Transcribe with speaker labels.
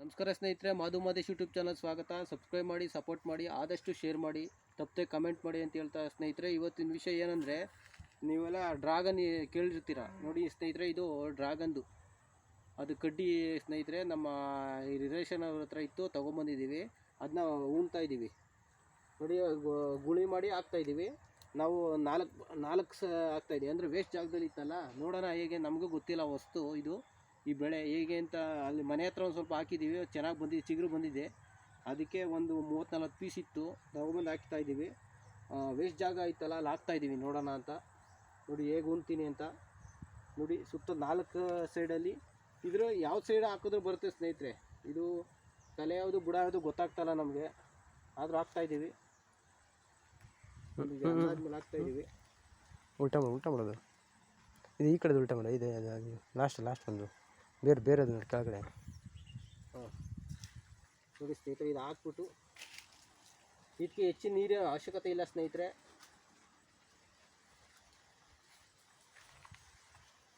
Speaker 1: ನಮಸ್ಕಾರ ಸ್ನೇಹಿತರೆ, Madhu Madesh YouTube channel ಸ್ವಾಗತ. ಸಬ್ಸ್ಕ್ರೈಬ್ ಮಾಡಿ, ಸಪೋರ್ಟ್ ಮಾಡಿ, ಆದಷ್ಟು ಶೇರ್ ಮಾಡಿ, ತಪ್ಪದೆ ಕಮೆಂಟ್ ಮಾಡಿ ಅಂತ ಹೇಳ್ತಾ ಸ್ನೇಹಿತರೆ, ಇವತ್ತಿನ ವಿಷಯ ಏನಂದರೆ, ನೀವೆಲ್ಲ ಡ್ರಾಗನ್ ಕೇಳಿರ್ತೀರ ನೋಡಿ ಸ್ನೇಹಿತರೆ. ಇದು ಡ್ರಾಗನ್ದು ಅದು ಕಡ್ಡಿ ಸ್ನೇಹಿತರೆ. ನಮ್ಮ ಈ ರಿಲೇಷನ್ ಅವ್ರ ಹತ್ರ ಇತ್ತು, ತೊಗೊಂಬಂದಿದ್ದೀವಿ. ಅದನ್ನ ಉಣ್ತಾ ಇದ್ದೀವಿ ನೋಡಿ, ಗುಳಿ ಮಾಡಿ ಹಾಕ್ತಾಯಿದ್ದೀವಿ. ನಾವು ನಾಲ್ಕು ಹಾಕ್ತಾಯಿದ್ದೀವಿ, ಅಂದರೆ ವೇಸ್ಟ್ ಜಾಗದಲ್ಲಿ ಇತ್ತಲ್ಲ. ನೋಡೋಣ ಹೇಗೆ, ನಮಗೂ ಗೊತ್ತಿಲ್ಲ ವಸ್ತು ಇದು, ಈ ಬೆಳೆ ಹೇಗೆ ಅಂತ. ಅಲ್ಲಿ ಮನೆ ಹತ್ರ ಒಂದು ಸ್ವಲ್ಪ ಹಾಕಿದ್ದೀವಿ, ಚೆನ್ನಾಗಿ ಬಂದಿದೆ, ಚಿಗುರು ಬಂದಿದೆ. ಅದಕ್ಕೆ ಒಂದು 30-40 ಪೀಸ್ ಇತ್ತು, ತಗೊಬಂದು ಹಾಕ್ತಾಯಿದ್ದೀವಿ. ವೇಸ್ಟ್ ಜಾಗ ಇತ್ತಲ್ಲ, ಅಲ್ಲಿ ಹಾಕ್ತಾಯಿದ್ದೀವಿ ನೋಡೋಣ ಅಂತ. ನೋಡಿ ಹೇಗೆ ಉಣ್ತೀನಿ ಅಂತ ನೋಡಿ. ಸುತ್ತ 4 ಸೈಡಲ್ಲಿ ಇದ್ರ ಯಾವ ಸೈಡ್ ಹಾಕಿದ್ರೂ ಬರುತ್ತೆ ಸ್ನೇಹಿತರೆ. ಇದು ತಲೆ ಯಾವುದು ಬುಡ ಯಾವುದು ಗೊತ್ತಾಗ್ತಲ್ಲ ನಮಗೆ, ಆದರೂ ಹಾಕ್ತಾಯಿದ್ದೀವಿ. ಆದ್ಮೇಲೆ ಹಾಕ್ತಾಯಿದ್ದೀವಿ.
Speaker 2: ಉಲ್ಟಾ ಮಾಡೋದು ಇದು, ಈ ಕಡೆ ಉಲ್ಟಾ ಮಾಡೋದು. ಇದೆ ಲಾಸ್ಟ್ ಒಂದು ಬೇರೆ ಅದು ಕೆಳಗಡೆ.
Speaker 1: ಹಾಂ ನೋಡಿ ಸ್ನೇಹಿತರೆ, ಇದು ಹಾಕ್ಬಿಟ್ಟು ಇದಕ್ಕೆ ಹೆಚ್ಚಿನ ನೀರಿನ ಅವಶ್ಯಕತೆ ಇಲ್ಲ ಸ್ನೇಹಿತರೆ.